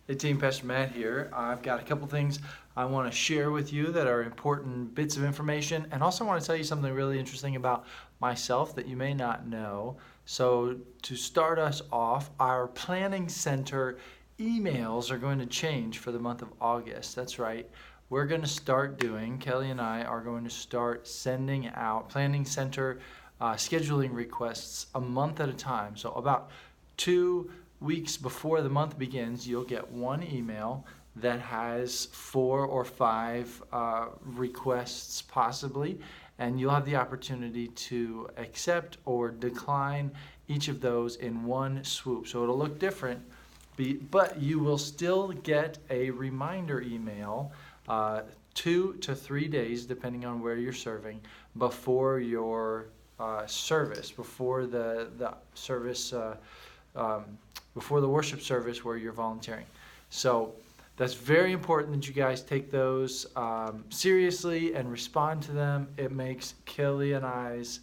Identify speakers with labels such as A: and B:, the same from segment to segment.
A: Hey team, Pastor Matt here. I've got a couple things I want to share with you that are important bits of information, and also want to tell you something really interesting about myself that you may not know. So to start us off, our Planning Center emails are going to change for the month of August. That's right. We're going to start doing, Kelly and I are going to start sending out Planning Center scheduling requests a month at a time. So about 2 weeks before the month begins, you'll get one email that has 4 or 5 requests possibly, and you'll have the opportunity to accept or decline each of those in one swoop. So it'll look different, but you will still get a reminder email 2 to 3 days, depending on where you're serving, before your service, before the service. Before the worship service where you're volunteering. So that's very important that you guys take those seriously and respond to them. It makes Kelly and I's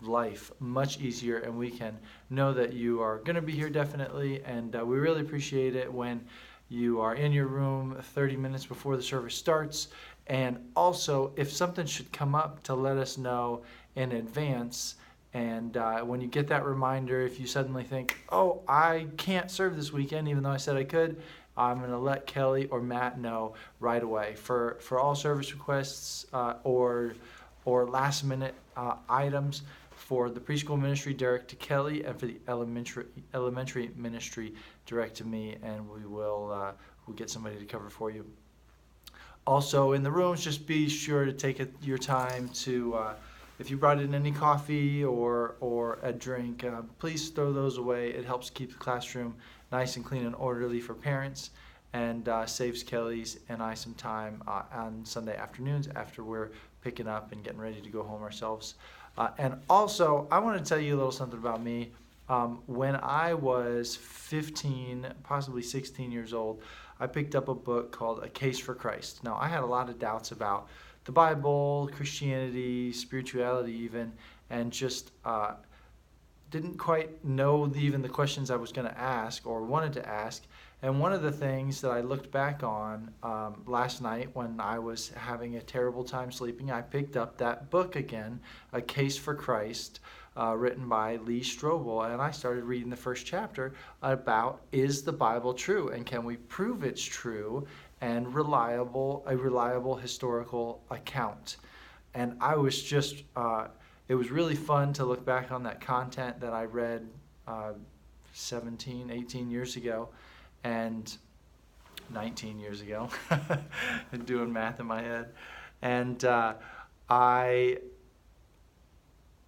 A: life much easier, and we can know that you are going to be here definitely, and we really appreciate it when you are in your room 30 minutes before the service starts. And also, if something should come up, to let us know in advance. And when you get that reminder, if you suddenly think, oh, I can't serve this weekend, even though I said I could, I'm going to let Kelly or Matt know right away. For all service requests or last minute items, for the preschool ministry, direct to Kelly, and for the elementary ministry, direct to me, and we'll get somebody to cover for you. Also in the rooms, just be sure to take your time to if you brought in any coffee or a drink, please throw those away. It helps keep the classroom nice and clean and orderly for parents, and saves Kelly's and I some time on Sunday afternoons after we're picking up and getting ready to go home ourselves. And also, I want to tell you a little something about me. When I was 15, possibly 16 years old, I picked up a book called A Case for Christ. Now, I had a lot of doubts about the Bible, Christianity, spirituality even, and just didn't quite know even the questions I was going to ask or wanted to ask. And one of the things that I looked back on last night when I was having a terrible time sleeping, I picked up that book again, A Case for Christ, written by Lee Strobel, and I started reading the first chapter about, is the Bible true, and can we prove it's true, and a reliable historical account. And I was just, it was really fun to look back on that content that I read 17, 18 years ago, and 19 years ago, doing math in my head. And I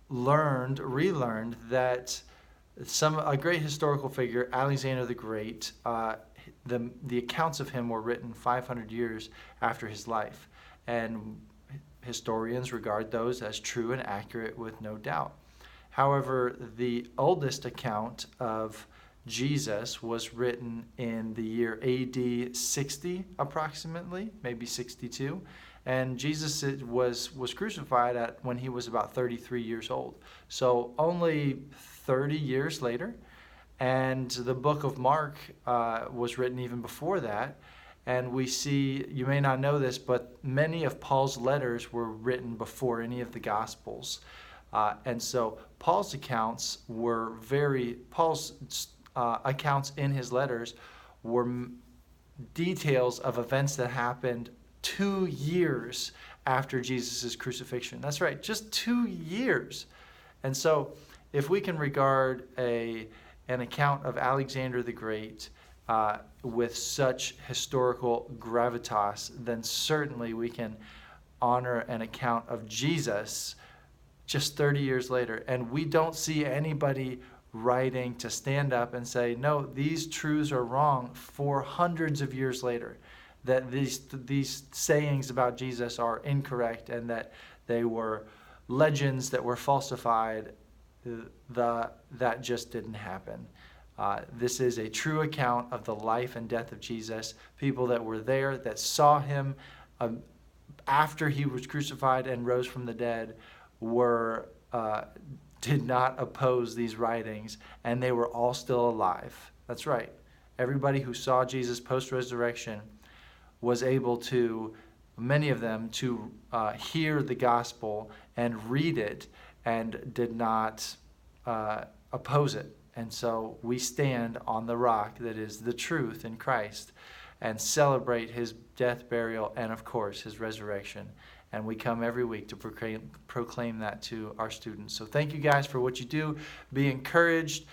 A: relearned that a great historical figure, Alexander the Great, the accounts of him were written 500 years after his life, and historians regard those as true and accurate with no doubt. However, the oldest account of Jesus was written in the year AD 60 approximately, maybe 62, and Jesus was crucified when he was about 33 years old. So only 30 years later. And the book of Mark was written even before that. And we see, you may not know this, but many of Paul's letters were written before any of the Gospels. And so Paul's accounts in his letters were details of events that happened 2 years after Jesus' crucifixion. That's right, just 2 years. And so if we can regard an account of Alexander the Great with such historical gravitas, then certainly we can honor an account of Jesus just 30 years later. And we don't see anybody writing to stand up and say, no, these truths are wrong, for hundreds of years later, that these sayings about Jesus are incorrect and that they were legends that were falsified. That just didn't happen. This is a true account of the life and death of Jesus. People that were there, that saw him after he was crucified and rose from the dead, did not oppose these writings, and they were all still alive. That's right. Everybody who saw Jesus post-resurrection was able to, many of them, to hear the gospel and read it and did not oppose it. And so we stand on the rock that is the truth in Christ and celebrate his death, burial, and of course his resurrection. And we come every week to proclaim that to our students. So thank you guys for what you do. Be encouraged.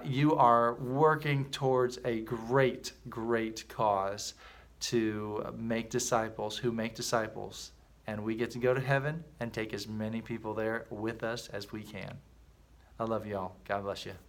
A: You are working towards a great, great cause to make disciples who make disciples. And we get to go to heaven and take as many people there with us as we can. I love you all. God bless you.